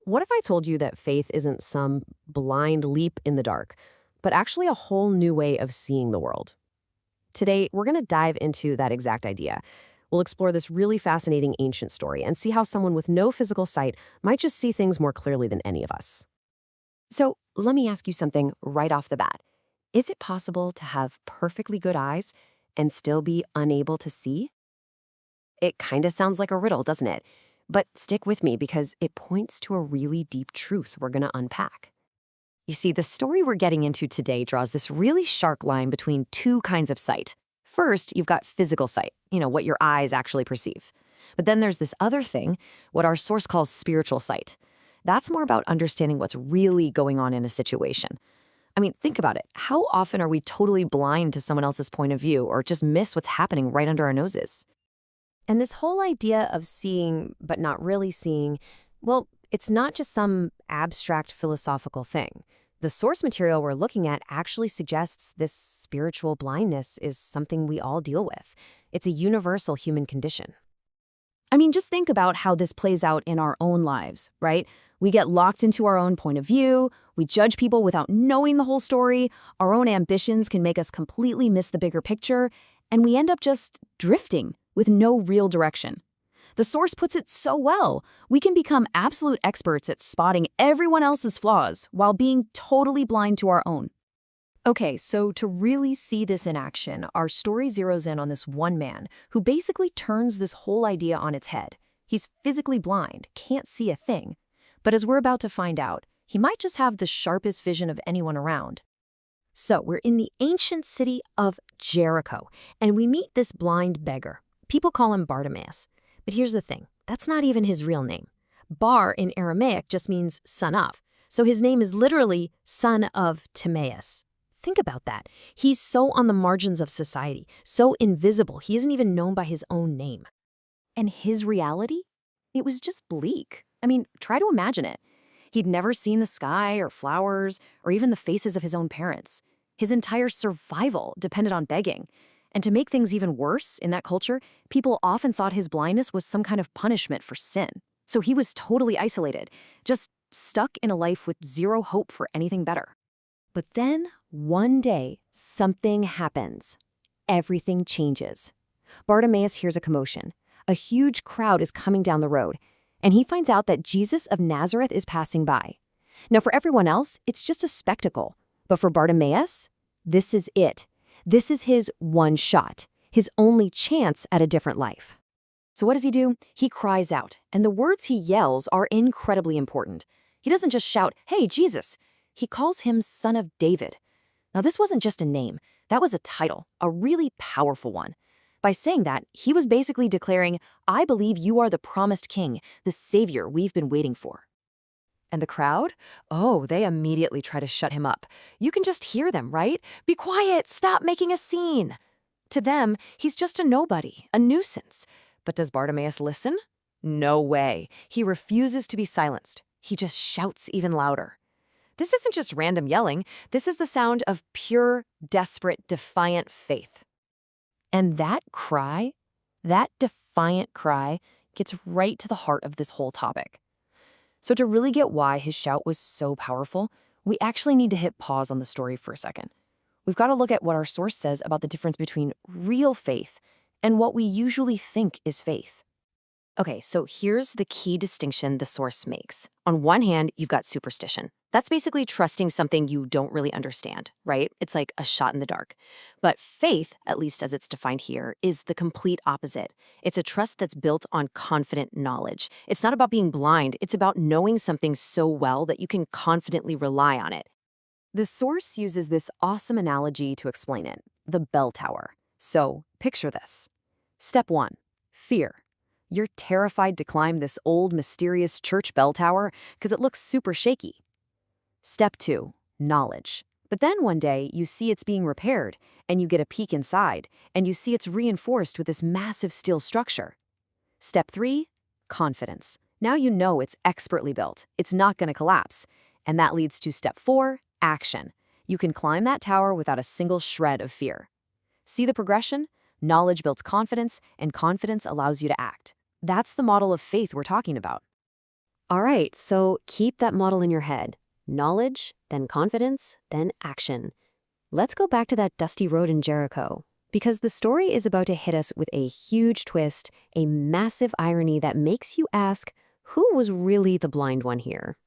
What if I told you that faith isn't some blind leap in the dark, but actually a whole new way of seeing the world? Today, we're going to dive into that exact idea. We'll explore this really fascinating ancient story and see how someone with no physical sight might just see things more clearly than any of us. So, let me ask you something right off the bat. Is it possible to have perfectly good eyes and still be unable to see? It kind of sounds like a riddle, doesn't it? But stick with me because it points to a really deep truth we're going to unpack. You see, the story we're getting into today draws this really sharp line between two kinds of sight. First, you've got physical sight, what your eyes actually perceive. But then there's this other thing, what our source calls spiritual sight. That's more about understanding what's really going on in a situation. I mean, think about it. How often are we totally blind to someone else's point of view or just miss what's happening right under our noses? And this whole idea of seeing but not really seeing, well, it's not just some abstract philosophical thing. The source material we're looking at actually suggests this spiritual blindness is something we all deal with. It's a universal human condition. I mean, just think about how this plays out in our own lives, right? We get locked into our own point of view, we judge people without knowing the whole story, our own ambitions can make us completely miss the bigger picture, and we end up just drifting with no real direction. The source puts it so well. We can become absolute experts at spotting everyone else's flaws while being totally blind to our own. Okay, so to really see this in action, our story zeroes in on this one man who basically turns this whole idea on its head. He's physically blind, can't see a thing. But as we're about to find out, he might just have the sharpest vision of anyone around. So we're in the ancient city of Jericho, and we meet this blind beggar. People call him Bartimaeus. But here's the thing, that's not even his real name. Bar in Aramaic just means son of, so his name is literally son of Timaeus. Think about that. He's so on the margins of society, so invisible, he isn't even known by his own name. And his reality? It was just bleak. I mean, try to imagine it. He'd never seen the sky or flowers or even the faces of his own parents. His entire survival depended on begging. And to make things even worse, in that culture, people often thought his blindness was some kind of punishment for sin. So he was totally isolated, just stuck in a life with zero hope for anything better. But then, one day, something happens. Everything changes. Bartimaeus hears a commotion. A huge crowd is coming down the road, and he finds out that Jesus of Nazareth is passing by. Now, for everyone else, it's just a spectacle. But for Bartimaeus, this is it. This is his one shot, his only chance at a different life. So what does he do? He cries out, and the words he yells are incredibly important. He doesn't just shout, "Hey, Jesus!" He calls him Son of David. Now, this wasn't just a name. That was a title, a really powerful one. By saying that, he was basically declaring, "I believe you are the promised king, the savior we've been waiting for." And the crowd? Oh, they immediately try to shut him up. You can just hear them, right? "Be quiet, stop making a scene." To them, he's just a nobody, a nuisance. But does Bartimaeus listen? No way. He refuses to be silenced. He just shouts even louder. This isn't just random yelling. This is the sound of pure, desperate, defiant faith. And that cry, that defiant cry, gets right to the heart of this whole topic. So to really get why his shout was so powerful, we actually need to hit pause on the story for a second. We've got to look at what our source says about the difference between real faith and what we usually think is faith. Okay, so here's the key distinction the source makes. On one hand, you've got superstition. That's basically trusting something you don't really understand, right? It's like a shot in the dark. But faith, at least as it's defined here, is the complete opposite. It's a trust that's built on confident knowledge. It's not about being blind. It's about knowing something so well that you can confidently rely on it. The source uses this awesome analogy to explain it, the bell tower. So picture this. Step 1, fear. You're terrified to climb this old, mysterious church bell tower because it looks super shaky. Step 2, knowledge. But then one day, you see it's being repaired, and you get a peek inside, and you see it's reinforced with this massive steel structure. Step 3, confidence. Now you know it's expertly built. It's not going to collapse. And that leads to step 4, action. You can climb that tower without a single shred of fear. See the progression? Knowledge builds confidence, and confidence allows you to act. That's the model of faith we're talking about. All right, so keep that model in your head. Knowledge, then confidence, then action. Let's go back to that dusty road in Jericho, because the story is about to hit us with a huge twist, a massive irony that makes you ask, who was really the blind one here?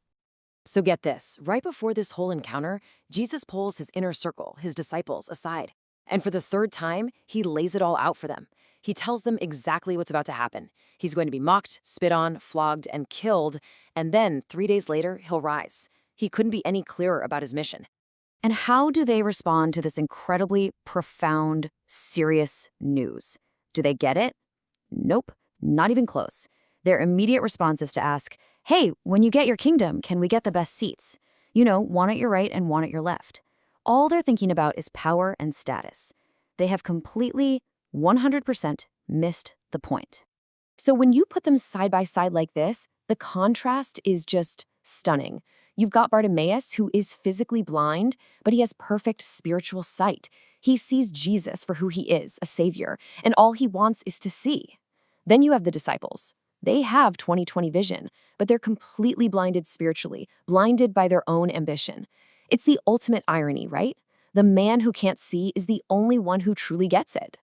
So get this, right before this whole encounter, Jesus pulls his inner circle, his disciples, aside. And for the third time, he lays it all out for them. He tells them exactly what's about to happen. He's going to be mocked, spit on, flogged, and killed, and then 3 days later, he'll rise. He couldn't be any clearer about his mission. And how do they respond to this incredibly profound, serious news? Do they get it? Nope, not even close. Their immediate response is to ask, hey, when you get your kingdom, can we get the best seats? You know, one at your right and one at your left. All they're thinking about is power and status. They have completely, 100% missed the point. So when you put them side by side like this, the contrast is just stunning. You've got Bartimaeus, who is physically blind, but he has perfect spiritual sight. He sees Jesus for who he is, a savior, and all he wants is to see. Then you have the disciples. They have 20/20 vision, but they're completely blinded spiritually, blinded by their own ambition. It's the ultimate irony, right? The man who can't see is the only one who truly gets it.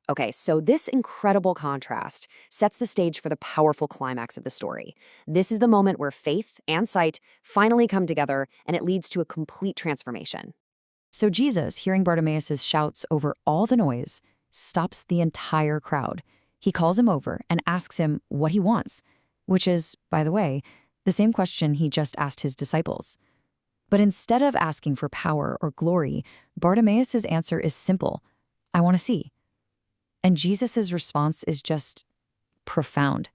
Okay, so this incredible contrast sets the stage for the powerful climax of the story. This is the moment where faith and sight finally come together, and it leads to a complete transformation. So Jesus, hearing Bartimaeus' shouts over all the noise, stops the entire crowd. He calls him over and asks him what he wants, which is, by the way, the same question he just asked his disciples. But instead of asking for power or glory, Bartimaeus' answer is simple: I want to see. And Jesus' response is just profound.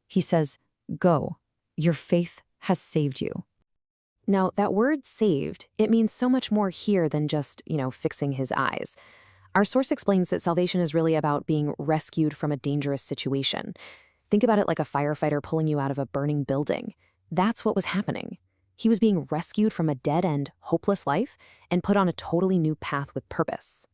He says, go, your faith has saved you. Now, that word saved, it means so much more here than just, fixing his eyes. Our source explains that salvation is really about being rescued from a dangerous situation. Think about it like a firefighter pulling you out of a burning building. That's what was happening. He was being rescued from a dead-end, hopeless life and put on a totally new path with purpose.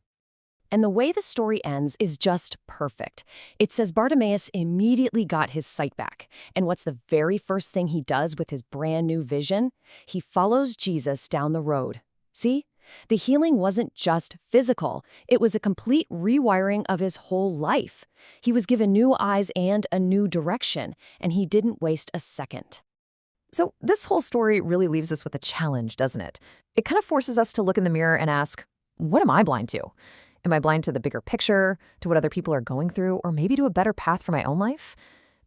And the way the story ends is just perfect. It says Bartimaeus immediately got his sight back. And what's the very first thing he does with his brand new vision? He follows Jesus down the road. See? The healing wasn't just physical. It was a complete rewiring of his whole life. He was given new eyes and a new direction, and he didn't waste a second. So this whole story really leaves us with a challenge, doesn't it? It kind of forces us to look in the mirror and ask, what am I blind to? Am I blind to the bigger picture, to what other people are going through, or maybe to a better path for my own life?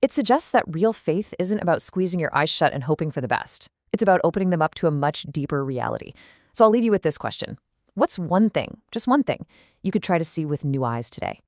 It suggests that real faith isn't about squeezing your eyes shut and hoping for the best. It's about opening them up to a much deeper reality. So I'll leave you with this question. What's one thing, just one thing, you could try to see with new eyes today?